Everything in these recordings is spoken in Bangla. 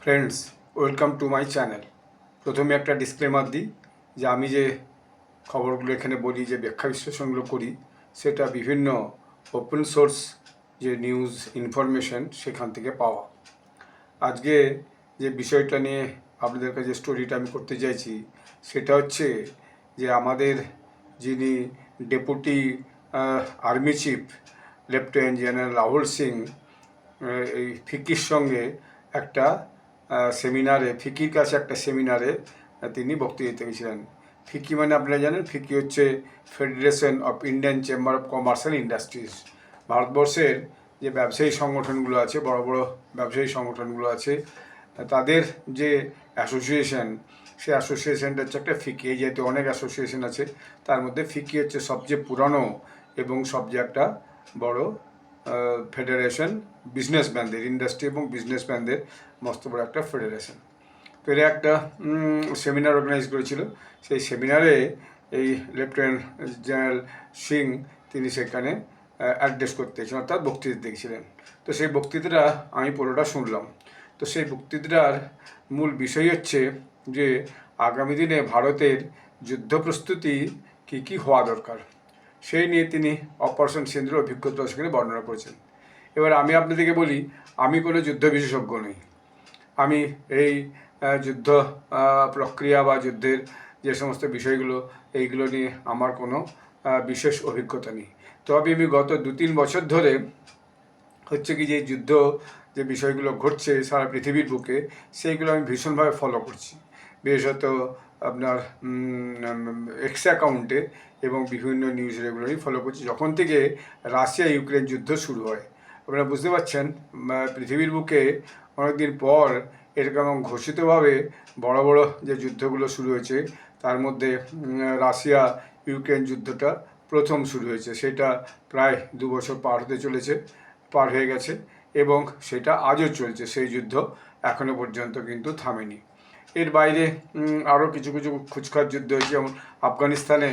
Friends, welcome to my channel. প্রথমে একটা ডিসক্লেমার দিই যে আমি যে খবরগুলো এখানে বলি, যে ব্যাখ্যা বিশ্লেষণগুলো করি, সেটা বিভিন্ন ওপেন সোর্স যে নিউজ ইনফরমেশন সেখান থেকে পাওয়া। আজকে যে বিষয়টা নিয়ে আপনাদের কাছে স্টোরিটা আমি করতে চাইছি সেটা হচ্ছে যে আমাদের যিনি deputy army chief lieutenant general Rahul Singh এই ফিকির সঙ্গে একটা সেমিনারে, ফিকির কাছে একটা সেমিনারে তিনি বক্তৃতা দিতে গেছিলেন। ফিকি মানে আপনারা জানেন, ফিকি হচ্ছে federation of Indian chamber of commerce and industries. ভারতবর্ষের যে ব্যবসায়ী সংগঠনগুলো আছে, বড় বড় ব্যবসায়ী সংগঠনগুলো আছে, তাদের যে অ্যাসোসিয়েশন, সেই অ্যাসোসিয়েশনটা হচ্ছে একটা ফিকি। এই যেহেতু অনেক অ্যাসোসিয়েশন আছে, তার মধ্যে ফিকি হচ্ছে সবচেয়ে পুরানো এবং সবচেয়ে একটা বড় ফেডারেশন, বিজনেসম্যানদের, ইন্ডাস্ট্রি এবং বিজনেসম্যানদের মস্ত বড় একটা ফেডারেশন। তো এরা একটা সেমিনার অর্গানাইজ করেছিল। সেই সেমিনারে এই লেফটেন্যান্ট জেনারেল সিং তিনি সেখানে অ্যাড্রেস করতে গেছিলেন, অর্থাৎ বক্তৃতা দিয়েছিলেন। তো সেই বক্তৃতাটা আমি পুরোটা শুনলাম। তো সেই বক্তৃতার মূল বিষয় হচ্ছে যে আগামী দিনে ভারতের যুদ্ধ প্রস্তুতি কী কী হওয়া দরকার, সেই নিয়ে তিনি অপারেশন সিন্দুর অভিজ্ঞতা সেখানে বর্ণনা করেছেন। এবার আমি আপনাদেরকে বলি, আমি কোনো যুদ্ধ বিশেষজ্ঞ নই। আমি এই যুদ্ধ প্রক্রিয়া বা যুদ্ধের যে সমস্ত বিষয়গুলো, এইগুলো নিয়ে আমার কোনো বিশেষ অভিজ্ঞতা নেই। তবে আমি গত 2-3 বছর ধরে হচ্ছে কি, যে যুদ্ধ যে বিষয়গুলো ঘটছে সারা পৃথিবীর বুকে, সেইগুলো আমি ভীষণভাবে ফলো করছি। বিশেষত আপনার এক্স অ্যাকাউন্টে এবং বিভিন্ন নিউজ রেগুলারই ফলো করছি যখন থেকে রাশিয়া ইউক্রেন যুদ্ধ শুরু হয়। আপনারা বুঝতে পারছেন, পৃথিবীর বুকে অনেকদিন পর এরকম ঘোষিতভাবে বড় বড় যে যুদ্ধগুলো শুরু হয়েছে, তার মধ্যে রাশিয়া ইউক্রেন যুদ্ধটা প্রথম শুরু হয়েছে। সেটা প্রায় 2 বছর পার হয়ে গেছে এবং সেটা আজও চলছে। সেই যুদ্ধ এখনও পর্যন্ত কিন্তু থামেনি। এর বাইরে আরও কিছু কিছু খুচখাচ যুদ্ধ হয়েছে, যেমন আফগানিস্তানে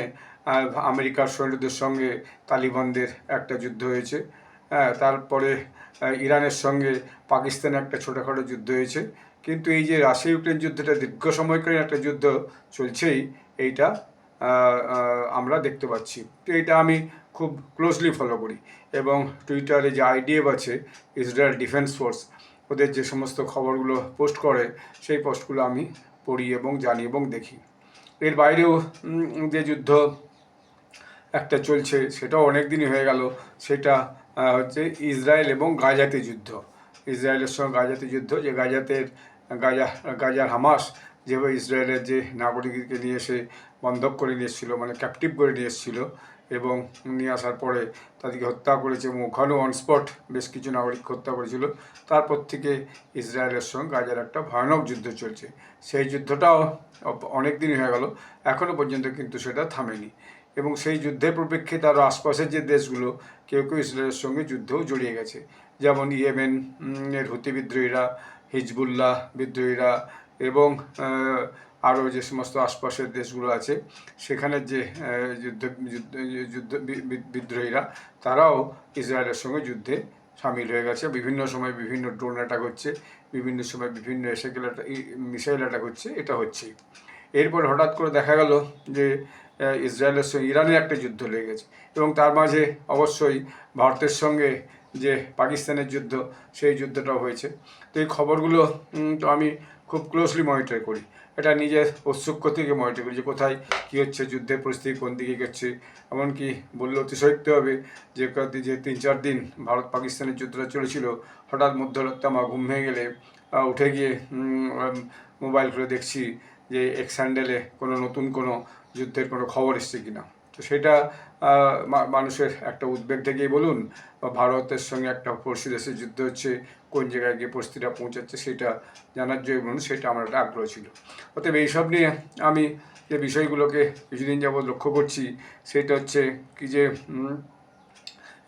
আমেরিকার সৈন্যদের সঙ্গে তালিবানদের একটা যুদ্ধ হয়েছে। তারপরে ইরানের সঙ্গে পাকিস্তানে একটা ছোটোখাটো যুদ্ধ হয়েছে। কিন্তু এই যে রাশিয়া ইউক্রেন যুদ্ধটা দীর্ঘ সময়কালীন একটা যুদ্ধ চলছেই, এইটা আমরা দেখতে পাচ্ছি। তো এইটা আমি খুব ক্লোজলি ফলো করি এবং টুইটারে যে আইডিএফ আছে, ইসরায়েল ডিফেন্স ফোর্স, ওদের যে সমস্ত খবরগুলো পোস্ট করে, সেই পোস্টগুলো আমি পড়ি এবং জানি এবং দেখি। এর বাইরেও যে যুদ্ধ একটা চলছে, সেটাও অনেক দিনই হয়ে গেল। সেটা হচ্ছে ইসরায়েল এবং গাজাতে যুদ্ধ। ইসরায়েলের সঙ্গে গাজাতে যুদ্ধ, যে গাজার হামাস যেভাবে ইসরায়েলের যে নাগরিককে নিয়ে এসে বন্ধক করে নিয়ে এসেছিলো, মানে ক্যাপটিভ করে নিয়ে এসেছিলো, এবং নিয়ে আসার পরে তাদেরকে হত্যা করেছে এবং ওখানেও অনস্পট বেশ কিছু নাগরিক হত্যা করেছিল। তারপর থেকে ইসরায়েলের সঙ্গে গাজার একটা ভয়ানক যুদ্ধ চলছে। সেই যুদ্ধটাও অনেক দিনই হয়ে গেল, এখনও পর্যন্ত কিন্তু সেটা থামেনি। এবং সেই যুদ্ধের পরিপ্রেক্ষিতে আরও আশপাশের যে দেশগুলো, কেউ কেউ ইসরায়েলের সঙ্গে যুদ্ধও জড়িয়ে গেছে, যেমন ইয়েমেন এর হুতি বিদ্রোহীরা, হিজবুল্লাহ বিদ্রোহীরা এবং আরও যে সমস্ত আশপাশের দেশগুলো আছে, সেখানের যে যুদ্ধ বিদ্রোহীরা, তারাও ইসরায়েলের সঙ্গে যুদ্ধে সামিল হয়ে গেছে। বিভিন্ন সময় বিভিন্ন ড্রোন অ্যাটাক হচ্ছে, বিভিন্ন সময় বিভিন্ন মিসাইল অ্যাটাক হচ্ছে, এটা হচ্ছেই। এরপর হঠাৎ করে দেখা গেল যে ইসরায়েলের সঙ্গে ইরানের একটা যুদ্ধ লেগে গেছে এবং তার মাঝে অবশ্যই ভারতের সঙ্গে যে পাকিস্তানের যুদ্ধ, সেই যুদ্ধটাও হয়েছে। তো এই খবরগুলো তো আমি খুব ক্লোজলি মনিটর করি। এটা নিজের ঔৎসুক্য থেকে মনিটর করি যে কোথায় কী হচ্ছে, যুদ্ধের পরিস্থিতি কোন দিকে গেছে। এমনকি বললে অতিশয়োক্তি হবে যে 3-4 দিন ভারত পাকিস্তানের যুদ্ধটা চলেছিল, হঠাৎ মধ্যরাতে আমার ঘুম ভেঙে গেলে উঠে গিয়ে মোবাইল খুলে দেখছি যে এক্স হ্যান্ডেলে কোনো নতুন কোনো যুদ্ধের কোনো খবর এসছে কিনা। তো সেটা মানুষের একটা উদ্বেগ থেকেই বলুন, বা ভারতের সঙ্গে একটা পড়শি দেশের যুদ্ধ হচ্ছে, কোন জায়গায় গিয়ে পরিস্থিতিটা পৌঁছাচ্ছে সেটা জানার জন্য বলুন, সেটা আমার একটা আগ্রহ ছিল। অতএব এইসব নিয়ে আমি যে বিষয়গুলোকে কিছুদিন যাবৎ লক্ষ্য করছি, সেটা হচ্ছে কি যে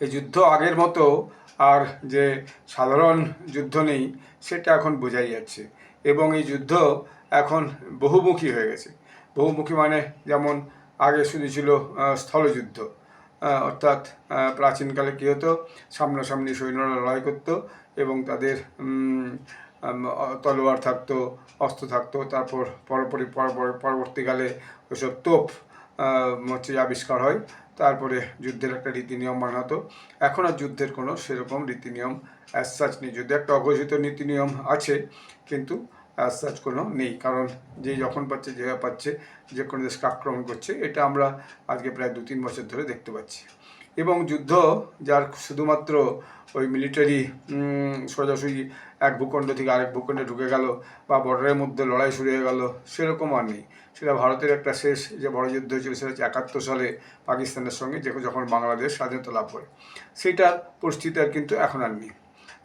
এই যুদ্ধ আগের মতো আর যে সাধারণ যুদ্ধ নেই, সেটা এখন বোঝাই যাচ্ছে। এবং এই যুদ্ধ এখন বহুমুখী হয়ে গেছে। বহুমুখী মানে যেমন আগে শুধু ছিল স্থলযুদ্ধ, অর্থাৎ প্রাচীনকালে কী হতো, সামনাসামনি সৈন্যরা লড়াই করতো এবং তাদের তলোয়ার থাকতো, অস্ত্র থাকতো। তারপর পরবর্তীকালে ওইসব তোপ হচ্ছে আবিষ্কার হয়। তারপরে যুদ্ধের একটা রীতিনিয়ম মানা হতো। এখন আর যুদ্ধের কোনো সেরকম রীতিনিয়ম অ্যাজ সাচ নেই। যদি একটা অঘোষিত নীতিনিয়ম আছে, কিন্তু অ্যাজ সাচ কোনো নেই। কারণ যে যখন পাচ্ছে, যেভাবে পাচ্ছে, যে কোনো দেশকে আক্রমণ করছে, এটা আমরা আজকে প্রায় 2-3 বছর ধরে দেখতে পাচ্ছি। এবং যুদ্ধ যার শুধুমাত্র ওই মিলিটারি সোজাসুজি এক ভূখণ্ড থেকে আরেক ভূখণ্ডে ঢুকে গেল বা বর্ডারের মধ্যে লড়াই শুরু হয়ে গেল, সেরকম আর নেই। সেটা ভারতের একটা শেষ যে বড় যুদ্ধ হয়েছিল, সেটা হচ্ছে 71 সালে পাকিস্তানের সঙ্গে, যখন বাংলাদেশ স্বাধীনতা লাভ করে। সেটার পরিস্থিতি আর কিন্তু এখন আর নেই।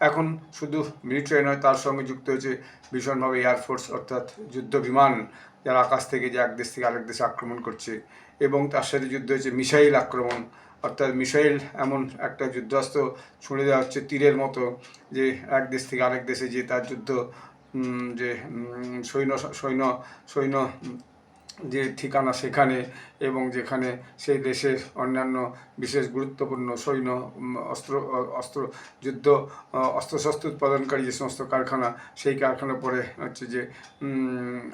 এখন শুধু মিলিটারি নয়, তার সঙ্গে যুক্ত হয়েছে ভীষণভাবে এয়ারফোর্স, অর্থাৎ যুদ্ধ বিমান, যারা আকাশ থেকে যে এক দেশ থেকে আরেক দেশে আক্রমণ করছে। এবং তার সাথে যুদ্ধ হয়েছে মিসাইল আক্রমণ, অর্থাৎ মিসাইল এমন একটা যুদ্ধাস্ত্র ছুঁড়ে দেওয়া হচ্ছে তীরের মতো, যে এক দেশ থেকে আরেক দেশে যে তার যুদ্ধ যে সৈন্য সৈন্য সৈন্য যে ঠিকানা সেখানে, এবং যেখানে সেই দেশের অন্যান্য বিশেষ গুরুত্বপূর্ণ সৈন্য অস্ত্র যুদ্ধ অস্ত্রশস্ত্র উৎপাদনকারী যে সমস্ত কারখানা, সেই কারখানার পরে হচ্ছে যে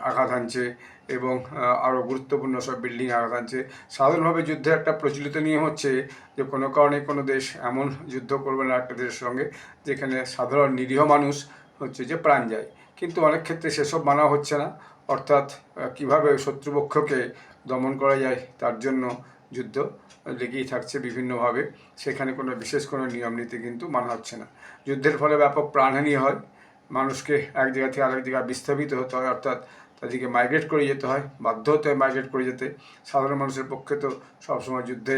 আঘাত হানছে, এবং আরও গুরুত্বপূর্ণ সব বিল্ডিং আঘাত হানছে। সাধারণভাবে যুদ্ধের একটা প্রচলিত নিয়ম হচ্ছে যে কোনো কারণে কোনো দেশ এমন যুদ্ধ করবে না একটা দেশের সঙ্গে যেখানে সাধারণ নিরীহ মানুষ হচ্ছে যে প্রাণ যায়। কিন্তু অনেক ক্ষেত্রে সেসব মানা হচ্ছে না। অর্থাৎ কীভাবে শত্রুপক্ষকে দমন করা যায়, তার জন্য যুদ্ধ লেগেই থাকছে বিভিন্নভাবে। সেখানে কোনো বিশেষ কোনো নিয়ম নীতি কিন্তু মানা হচ্ছে না। যুদ্ধের ফলে ব্যাপক প্রাণহানি হয়, মানুষকে এক জায়গা থেকে আরেক জায়গায় বিস্তাপিত হতে হয়, অর্থাৎ তাদেরকে মাইগ্রেট করে যেতে হয়, বাধ্য হতে হয় মাইগ্রেট করে যেতে। সাধারণ মানুষের পক্ষে তো সবসময় যুদ্ধে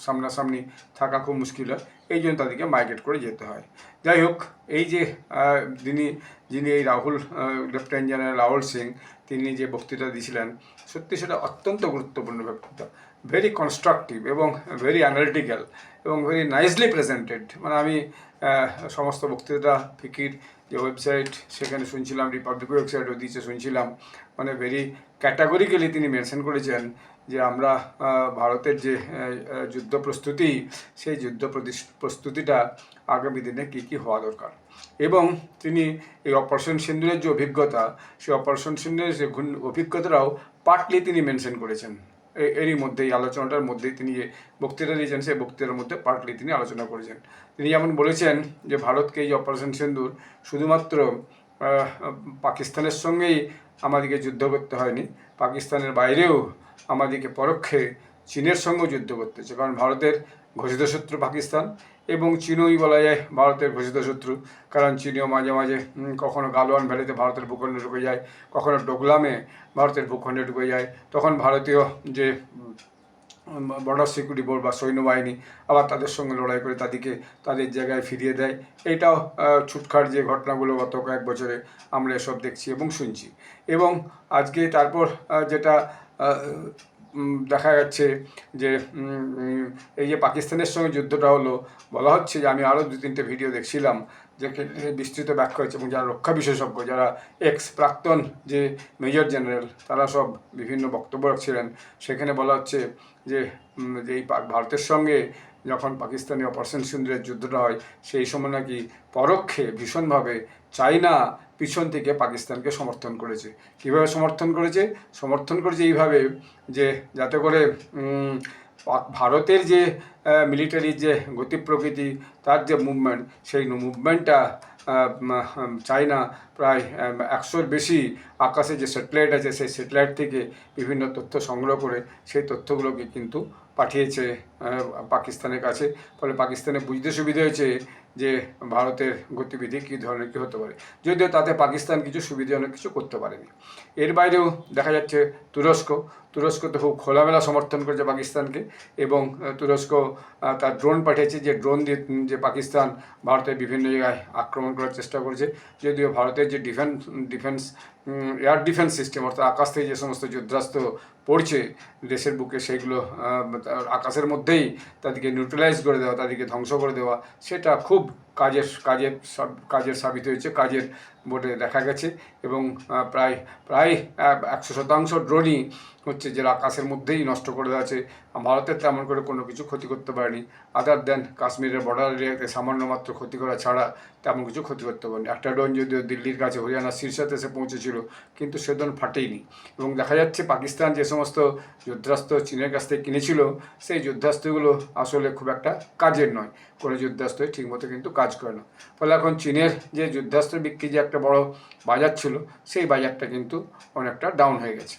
সামনাসামনি থাকা খুব মুশকিল হয়, এই জন্য তাদেরকে মাইগ্রেট করে যেতে হয়। যাই হোক, এই যে যিনি এই লেফটেন্যান্ট জেনারেল রাহুল সিং, তিনি যে বক্তৃতা দিয়েছিলেন, সত্যি সেটা অত্যন্ত গুরুত্বপূর্ণ বক্তৃতা, ভেরি কনস্ট্রাকটিভ এবং ভেরি অ্যানালিটিক্যাল এবং ভেরি নাইসলি প্রেজেন্টেড। মানে আমি সমস্ত বক্তৃতা ফিকির যে ওয়েবসাইট, সেখানে শুনছিলাম, রিপাবলিক ওয়েবসাইটও দিয়েছে, শুনছিলাম। মানে ভেরি ক্যাটাগরিক্যালি তিনি মেনশন করেছেন যে আমরা ভারতের যে যুদ্ধ প্রস্তুতি, সেই যুদ্ধ প্রস্তুতিটা আগামী দিনে কী কী হওয়া দরকার। এবং তিনি এই অপারেশন সিন্দুরের যে অভিজ্ঞতা, সেই অপারেশন সিন্দুরের যে অভিজ্ঞতাটাও পার্টলি তিনি মেনশন করেছেন। এরই মধ্যে, এই আলোচনাটার মধ্যেই তিনি যে বক্তৃতা দিয়েছেন, সেই বক্তৃতার মধ্যে পার্টলি তিনি আলোচনা করেছেন। তিনি যেমন বলেছেন যে ভারতকে এই অপারেশন সিন্দুর শুধুমাত্র পাকিস্তানের সঙ্গেই আমাদেরকে যুদ্ধ করতে হয়নি, পাকিস্তানের বাইরেও আমাদেরকে পরোক্ষে চীনের সঙ্গেও যুদ্ধ করতে হচ্ছে। কারণ ভারতের ঘোষিত শত্রু পাকিস্তান, এবং চীনই বলা যায় ভারতের ঘোষিত শত্রু। কারণ চীনও মাঝে মাঝে কখনো গালওয়ান ভ্যালিতে ভারতের ভূখণ্ডে ঢুকে যায়, কখনো ডোকলামে ভারতের ভূখণ্ডে ঢুকে যায়। তখন ভারতীয় যে বর্ডার সিকিউরিটি বোর্ড বা সৈন্যবাহিনী আবার তাদের সঙ্গে লড়াই করে তাদেরকে তাদের জায়গায় ফিরিয়ে দেয়। এইটাও ছুটখাট যে ঘটনাগুলো গত কয়েক বছরে আমরা এসব দেখছি এবং শুনছি। এবং আজকে তারপর যেটা দেখা যাচ্ছে যে এই যে পাকিস্তানের সঙ্গে যুদ্ধটা হলো, বলা হচ্ছে যে, আমি আরও 2-3টে ভিডিও দেখছিলাম যে বিস্তৃত ব্যাখ্যা হচ্ছে, এবং যারা রক্ষা বিশেষজ্ঞ, যারা প্রাক্তন যে মেজর জেনারেল, তারা সব বিভিন্ন বক্তব্য রাখছিলেন। সেখানে বলা হচ্ছে যে এই ভারতের সঙ্গে যখন পাকিস্তানি অপারেশন সিন্দুরের যুদ্ধটা হয়, সেই সময় নাকি পরোক্ষে ভীষণভাবে চায়না পিছন থেকে পাকিস্তানকে সমর্থন করেছে। কীভাবে সমর্থন করেছে? সমর্থন করেছে এইভাবে যে যাতে করে ভারতের যে মিলিটারির যে গতি প্রকৃতি, তার যে মুভমেন্ট, সেই মুভমেন্টটা চায়না প্রায় 100-র বেশি আকাশে যে স্যাটেলাইট আছে, সেই স্যাটেলাইট থেকে বিভিন্ন তথ্য সংগ্রহ করে সেই তথ্যগুলোকে কিন্তু পাঠিয়েছে পাকিস্তানের কাছে। ফলে পাকিস্তানে বুঝতে সুবিধা হয়েছে যে ভারতের গতিবিধি কী ধরনের কী হতে পারে, যদিও তাতে পাকিস্তান কিছু সুবিধাজনক কিছু করতে পারেনি। এর বাইরেও দেখা যাচ্ছে তুরস্ক তো খুব খোলামেলা সমর্থন করেছে পাকিস্তানকে, এবং তুরস্ক তার ড্রোন পাঠিয়েছে, যে ড্রোন দিয়ে যে পাকিস্তান ভারতের বিভিন্ন জায়গায় আক্রমণ করার চেষ্টা করেছে। যদিও ভারতের যে ডিফেন্স এয়ার ডিফেন্স সিস্টেম, অর্থাৎ আকাশ থেকে যে সমস্ত যুদ্ধাস্ত্র পড়ছে দেশের বুকে, সেইগুলো আকাশের মধ্যেই তাদেরকে নিউট্রালাইজ করে দেওয়া, তাদেরকে ধ্বংস করে দেওয়া, সেটা খুব কাজের সাবিত হয়েছে, কাজের বলে দেখা গেছে। এবং প্রায় প্রায় 100% ড্রোনই হচ্ছে যে আকাশের মধ্যেই নষ্ট করে দেওয়া আছে। ভারতের তেমন করে কোনো কিছু ক্ষতি করতে পারেনি, আদার দেন কাশ্মীরের বর্ডার এরিয়াতে সামান্য মাত্র ক্ষতি করা ছাড়া তেমন কিছু ক্ষতি করতে পারেনি। একটা ড্রোন যদিও দিল্লির কাছে হরিয়ানার শীর্ষেতে এসে পৌঁছেছিল, কিন্তু সে ড্রোন ফাটেইনি। এবং দেখা যাচ্ছে পাকিস্তান যে সমস্ত যুদ্ধাস্ত্র চীনের কাছ থেকে কিনেছিল, সেই যুদ্ধাস্ত্রগুলো আসলে খুব একটা কাজের নয়। কোনো যুদ্ধাস্ত্রই ঠিকমতো কিন্তু কাজ করে না। ফলে এখন চীনের যে যুদ্ধাস্ত্র বিক্রি যে একটা বড় বাজার ছিল, সেই বাজারটা কিন্তু অনেকটা ডাউন হয়ে গেছে।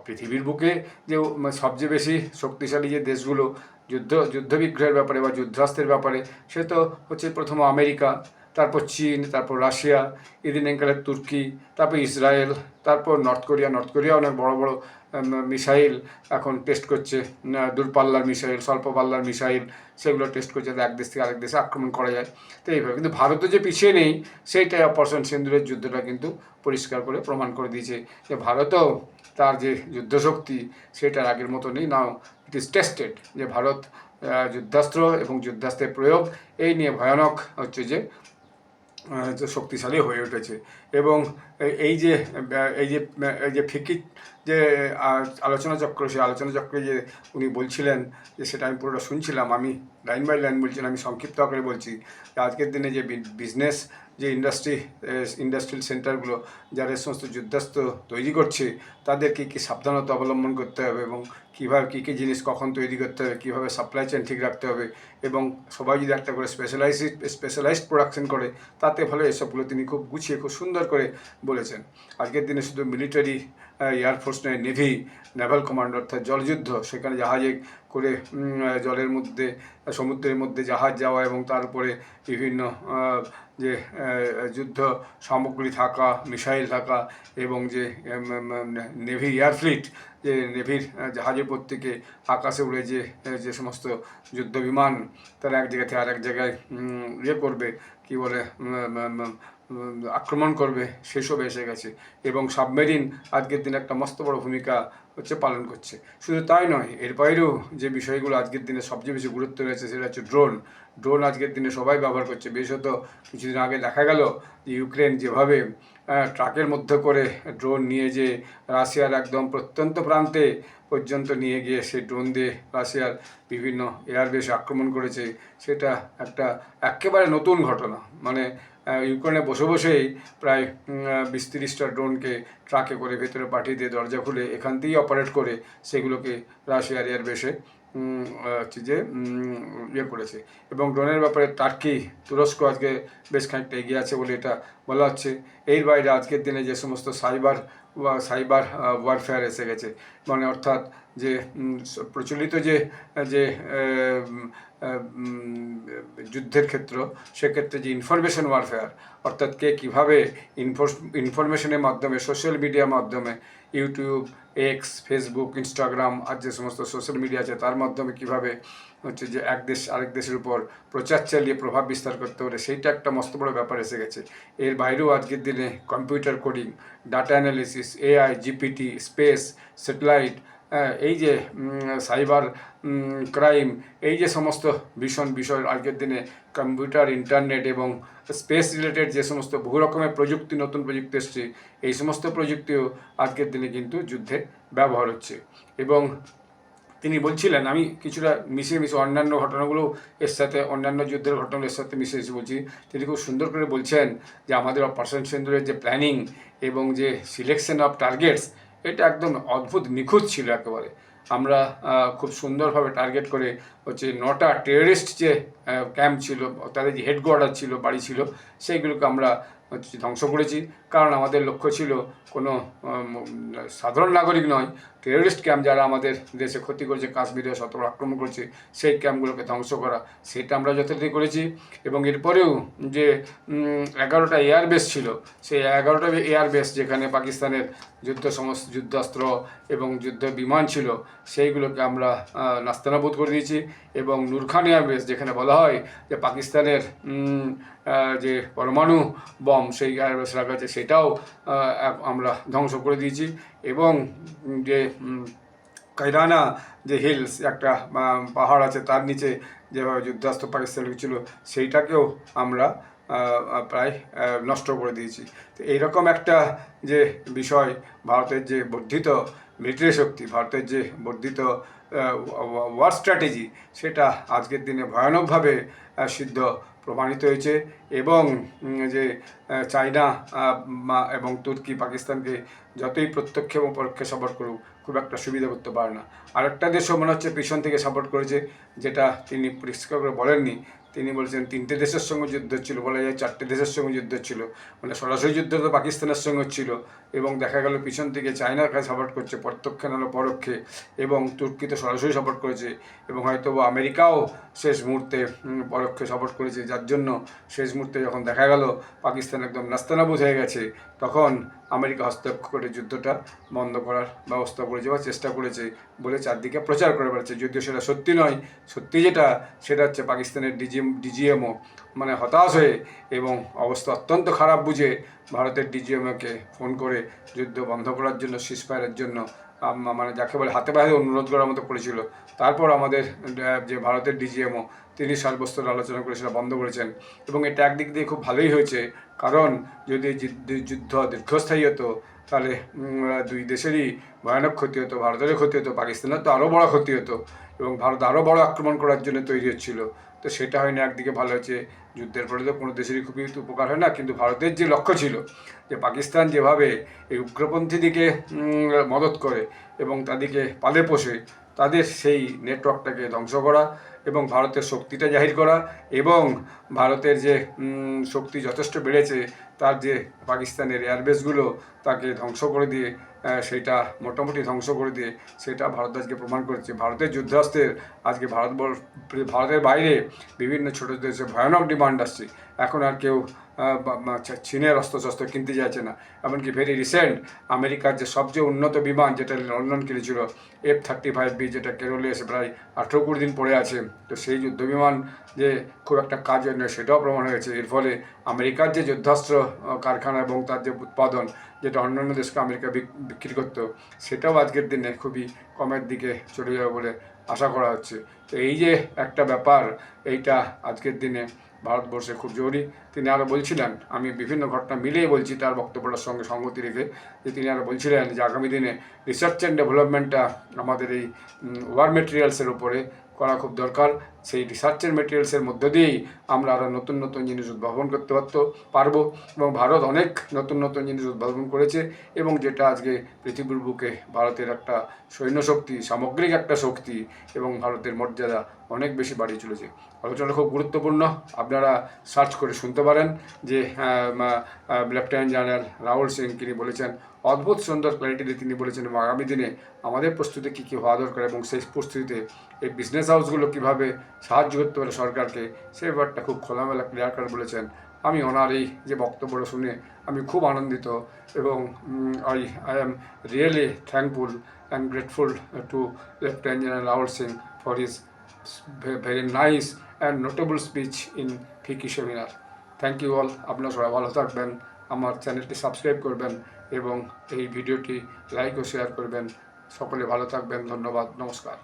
পৃথিবীর বুকে যে সবচেয়ে বেশি শক্তিশালী যে দেশগুলো যুদ্ধ বিগ্রহের ব্যাপারে বা যুদ্ধাস্ত্রের ব্যাপারে, সে তো হচ্ছে প্রথম আমেরিকা, তারপর চীন, তারপর রাশিয়া, ইদিনেঙ্কালের তুর্কি, তারপর ইসরায়েল, তারপর নর্থ কোরিয়া অনেক বড় বড় মিসাইল এখন টেস্ট করছে, দূরপাল্লার মিসাইল, স্বল্প পাল্লার মিসাইল, সেগুলো টেস্ট করছে যাতে এক দেশ থেকে আরেক দেশে আক্রমণ করা যায়। তো এইভাবে কিন্তু ভারতও যে পিছিয়ে নেই, সেইটাই অপারেশন সিন্দুরের যুদ্ধটা কিন্তু পরিষ্কার করে প্রমাণ করে দিয়েছে যে ভারতও তার যে যুদ্ধশক্তি সেটার আগের মতো নেই। নাও ইট ইজ টেস্টেড, যে ভারত যুদ্ধাস্ত্র এবং যুদ্ধাস্ত্রের প্রয়োগ এই নিয়ে ভয়ানক হচ্ছে যে শক্তিশালী হয়ে উঠেছে। এবং এই যে এই যে এই যে ফিকির যে আলোচনা চক্র, সেই আলোচনা চক্রে যে উনি বলছিলেন, যে সেটা আমি পুরোটা শুনছিলাম। আমি লাইন বাই লাইন বলছি, আমি সংক্ষিপ্ত আকারে বলছি যে আজকের দিনে যে বিজনেস যে ইন্ডাস্ট্রিয়াল সেন্টারগুলো যারা সমস্ত যুদ্ধাস্ত্র তৈরি করছে, তাদের কী কী সাবধানতা অবলম্বন করতে হবে এবং কীভাবে কী কী জিনিস কখন তৈরি করতে হবে, কীভাবে সাপ্লাই চেন ঠিক রাখতে হবে, এবং সবাই যদি একটা করে স্পেশালাইজড প্রোডাকশন করে, তাতে ভালো, এসবগুলো তিনি খুব গুছিয়ে খুব সুন্দর করে বলেছেন। আজকের দিনে শুধু মিলিটারি, এয়ারফোর্স নয়, নেভি, নেভাল কমান্ড অর্থাৎ জলযুদ্ধ, সেখানে জাহাজে করে জলের মধ্যে, সমুদ্রের মধ্যে জাহাজ যাওয়া এবং তার উপরে বিভিন্ন যে যুদ্ধ সামগ্রী থাকা, মিসাইল থাকা, এবং যে নেভি এয়ারফ্লিট, যে নেভির জাহাজের প্রত্যেকে আকাশে উড়ে যে সমস্ত যুদ্ধ বিমান তারা এক জায়গা থেকে আরেক জায়গায় করবে, কী বলে, আক্রমণ করবে, সেসব এসে গেছে। এবং সাবমেরিন আজকের দিনে একটা মস্ত বড় ভূমিকা হচ্ছে পালন করছে। শুধু তাই নয়, এর বাইরেও যে বিষয়গুলো আজকের দিনে সবচেয়ে বেশি গুরুত্ব রয়েছে, সেটা হচ্ছে ড্রোন আজকের দিনে সবাই ব্যবহার করছে। বিশেষত কিছুদিন আগে দেখা গেল যে ইউক্রেন যেভাবে ট্রাকের মধ্যে করে ড্রোন নিয়ে যে রাশিয়ার একদম প্রত্যন্ত প্রান্তে পর্যন্ত নিয়ে গিয়ে সেই ড্রোন দিয়ে রাশিয়ার বিভিন্ন এয়ারবেসে আক্রমণ করেছে, সেটা একটা একেবারে নতুন ঘটনা। মানে ইউক্রেনে বসে বসেই প্রায় 20-30টা ড্রোনকে ট্রাকে করে ভেতরে পাঠিয়ে দিয়ে দরজা খুলে এখান থেকেই অপারেট করে সেগুলোকে রাশিয়ার এয়ারবেসে হচ্ছে যে করেছে। এবং ড্রোনের ব্যাপারে টার্কি, তুরস্ক আজকে বেশ খানিকটা এগিয়ে আছে বলে এটা বলা হচ্ছে। এর বাইরে আজকের দিনে যে সমস্ত সাইবার ওয়ারফেয়ার এসে গেছে, মানে অর্থাৎ যে প্রচলিত যে যে যুদ্ধের ক্ষেত্র, সেক্ষেত্রে যে ইনফরমেশন ওয়ারফেয়ার, অর্থাৎ কে কীভাবে ইনফরমেশনের মাধ্যমে, সোশ্যাল মিডিয়ার মাধ্যমে, ইউটিউব, এক্স, ফেসবুক, ইনস্টাগ্রাম আর যে সমস্ত সোশ্যাল মিডিয়া আছে, তার মাধ্যমে কীভাবে হচ্ছে যে এক দেশ আরেক দেশের উপর প্রচার চালিয়ে প্রভাব বিস্তার করতে পারে, সেইটা একটা মস্ত বড় ব্যাপার এসে গেছে। এর বাইরেও আজকের দিনে computer coding, data analysis, AI, GPT, space, satellite, এই যে সাইবার ক্রাইম, এই যে সমস্ত ভীষণ বিষয় আজকের দিনে কম্পিউটার, ইন্টারনেট এবং স্পেস রিলেটেড যে সমস্ত বহু রকমের প্রযুক্তি, নতুন প্রযুক্তি এসছে, এই সমস্ত প্রযুক্তিও আজকের দিনে কিন্তু যুদ্ধে ব্যবহার হচ্ছে। এবং তিনি বলছিলেন, আমি কিছুটা মিশিয়ে অন্যান্য ঘটনাগুলো এর সাথে, অন্যান্য যুদ্ধের ঘটনাগুলো এর সাথে মিশিয়ে বলছি। তিনি খুব সুন্দর করে বলছেন যে আমাদের অপারেশন সিন্দুরের যে প্ল্যানিং এবং যে সিলেকশন অফ টার্গেটস, এটা একদম অদ্ভুত নিখুঁত ছিল একেবারে। আমরা খুব সুন্দরভাবে টার্গেট করে হচ্ছে 9টা টেররিস্ট যে ক্যাম্প ছিল, তাদের যে হেডকোয়ার্টার ছিল, বাড়ি ছিল, সেইগুলোকে আমরা ধ্বংস করেছি। কারণ আমাদের লক্ষ্য ছিল কোনো সাধারণ নাগরিক নয়, টেররিস্ট ক্যাম্প যারা আমাদের দেশে ক্ষতি করেছে, কাশ্মীরে শত আক্রমণ করছে, সেই ক্যাম্পগুলোকে ধ্বংস করা, সেটা আমরা যথারীতি করেছি। এবং এরপরেও যে 11টা এয়ারবেস ছিল, সেই 11টা এয়ারবেস যেখানে পাকিস্তানের যুদ্ধাস্ত্র এবং যুদ্ধ বিমান ছিল, সেইগুলোকে আমরা নাস্তানাবুদ করে দিয়েছি। এবং নূরখান এয়ারবেস, যেখানে বলা হয় যে পাকিস্তানের যে পরমাণু বম সেই এয়ারবেস রাখা আছে, সেটাও আমরা ধ্বংস করে দিয়েছি। এবং যে কৈরানা যে হিলস একটা পাহাড় আছে, তার নিচে যেভাবে যুদ্ধাস্ত্র পাকিস্তান ছিল সেইটাকেও আমরা প্রায় নষ্ট করে দিয়েছি। তো এইরকম একটা যে বিষয়, ভারতের যে বর্ধিত মিলিটারি শক্তি, ভারতের যে বর্ধিত ওয়ার স্ট্র্যাটেজি, সেটা আজকের দিনে ভয়ানকভাবে সিদ্ধ প্রমাণিত হয়েছে। এবং যে চায়না এবং তুর্কি পাকিস্তানকে যতই প্রত্যক্ষ এবং পরোক্ষে সাপোর্ট করুক, খুব একটা সুবিধা করতে পারে না। আরেকটা দেশও মনে হচ্ছে পিছন থেকে সাপোর্ট করেছে, যেটা তিনি পরিষ্কার করে বলেননি। তিনি বলছেন 3টে দেশের সঙ্গে যুদ্ধ ছিল, বলা যায় 4টে দেশের সঙ্গে যুদ্ধ ছিল, মানে সরাসরি যুদ্ধ তো পাকিস্তানের সঙ্গে ছিল, এবং দেখা গেল পিছন থেকে চায়নাকে সাপোর্ট করছে প্রত্যক্ষে নাহলে পরোক্ষে, এবং তুর্কি তো সরাসরি সাপোর্ট করেছে, এবং হয়তো আমেরিকাও শেষ মুহূর্তে পরোক্ষে সাপোর্ট করেছে। যার জন্য শেষ মুহূর্তে যখন দেখা গেল পাকিস্তান একদম নাস্তানাবুদ হয়ে গেছে, তখন আমেরিকা হস্তক্ষেপ করে যুদ্ধটা বন্ধ করার ব্যবস্থা করেছে বা চেষ্টা করেছে বলে চারদিকে প্রচার করে বেড়াচ্ছে। যদিও সেটা সত্যি নয়, সত্যি যেটা সেটা হচ্ছে পাকিস্তানের ডিজিএমও মানে হতাশ হয়ে এবং অবস্থা অত্যন্ত খারাপ বুঝে ভারতের ডিজিএমওকে ফোন করে যুদ্ধ বন্ধ করার জন্য, সিজফায়ারের জন্য, মানে যাকে বলে হাতে পায়ে অনুরোধ করার মতো করেছিল। তারপর আমাদের যে ভারতের ডিজিএমও তিনি সাব্যস্তর আলোচনা করে সেটা বন্ধ করেছেন। এবং এটা একদিক দিয়ে খুব ভালোই হয়েছে, কারণ যদি যুদ্ধ দীর্ঘস্থায়ী হতো তাহলে দুই দেশেরই ভয়ানক ক্ষতি হতো, ভারতেরও ক্ষতি হতো, পাকিস্তানের তো আরও বড় ক্ষতি হতো, এবং ভারত আরও বড় আক্রমণ করার জন্য তৈরি হচ্ছিল। তো সেটা হয়নি, একদিকে ভালো হয়েছে। যুদ্ধের পরে তো কোনো দেশেরই খুবই উপকার হয় না, কিন্তু ভারতের যে লক্ষ্য ছিল যে পাকিস্তান যেভাবে এই উগ্রপন্থী দিকে মদত করে এবং তাদেরকে পালে পোষে, তাদের সেই নেটওয়ার্কটাকে ধ্বংস করা এবং ভারতের শক্তিটা জাহির করা, এবং ভারতের যে শক্তি যথেষ্ট বেড়েছে তার যে পাকিস্তানের এয়ারবেসগুলো তাকে ধ্বংস করে দিয়ে, সেটা মোটামুটি ধ্বংস করে দিয়ে সেটা ভারত আজকে প্রমাণ করেছে। ভারতের যুদ্ধাস্ত্রের আজকে ভারতের বাইরে বিভিন্ন ছোটো দেশে ভয়ানক ডিমান্ড আসছে। এখন আর কেউ চীনের অস্ত্রশস্ত্র কিনতে যাচ্ছে না। এমনকি ভেরি রিসেন্ট আমেরিকার যে সবচেয়ে উন্নত বিমান যেটা লন্ডন কিনেছিল F-35B, যেটা কেরলে এসে প্রায় 18-20 দিন পড়ে আছে, তো সেই যুদ্ধ বিমান যে খুব একটা কাজের নয় সেটাও প্রমাণ হয়েছে। এর ফলে আমেরিকার যে যুদ্ধাস্ত্র কারখানা এবং তার যে উৎপাদন, যেটা অন্যান্য দেশকে আমেরিকা বিক্রি করতো, সেটাও আজকের দিনে খুবই কমের দিকে চলে যাবে বলে আশা করা হচ্ছে। তো এই যে একটা ব্যাপার, এইটা আজকের দিনে ভারতবর্ষে খুব জরুরি। তিনি আরও বলছিলেন, আমি বিভিন্ন ঘটনা মিলিয়ে বলছি তার বক্তব্যটার সঙ্গে সঙ্গতি রেখে, যে তিনি আরও বলছিলেন যে আগামী দিনে রিসার্চ অ্যান্ড ডেভেলপমেন্টটা আমাদের এই ওয়ার মেটেরিয়ালসের উপরে করা খুব দরকার। সেই রিসার্চের মেটেরিয়ালসের মধ্য দিয়েই আমরা আরও নতুন নতুন জিনিস উদ্ভাবন করতে পারবো, এবং ভারত অনেক নতুন নতুন জিনিস উদ্ভাবন করেছে, এবং যেটা আজকে পৃথিবীর বুকে ভারতের একটা সৈন্যশক্তি, সামগ্রিক একটা শক্তি এবং ভারতের মর্যাদা অনেক বেশি বাড়িয়ে চলেছে। আলোচনাটা খুব গুরুত্বপূর্ণ, আপনারা সার্চ করে শুনতে পারেন। যে লেফটেন্যান্ট জেনারেল রাহুল সিং তিনি বলেছেন, অদ্ভুত সুন্দর ক্ল্যারিটিতে তিনি বলেছেন, এবং আগামী দিনে আমাদের প্রস্তুতি কী কী হওয়া দরকার এবং সেই প্রস্তুতিতে এই বিজনেস হাউসগুলো কীভাবে সাহায্য করতে পারে সরকারকে, সেই ব্যাপারটা খুব খোলামেলা ক্লিয়ার করে বলেছেন। আমি ওনার এই যে বক্তব্যটা শুনে আমি খুব আনন্দিত, এবং I am really thankful and grateful to lieutenant general Rahul Singh for his very nice and notable speech in FICCI seminar. Thank you all. আপনারা সবাই ভালো থাকবেন, আমার চ্যানেলটি সাবস্ক্রাইব করবেন এবং এই ভিডিওটি লাইক ও শেয়ার করবেন। সকলে ভালো থাকবেন, ধন্যবাদ, নমস্কার।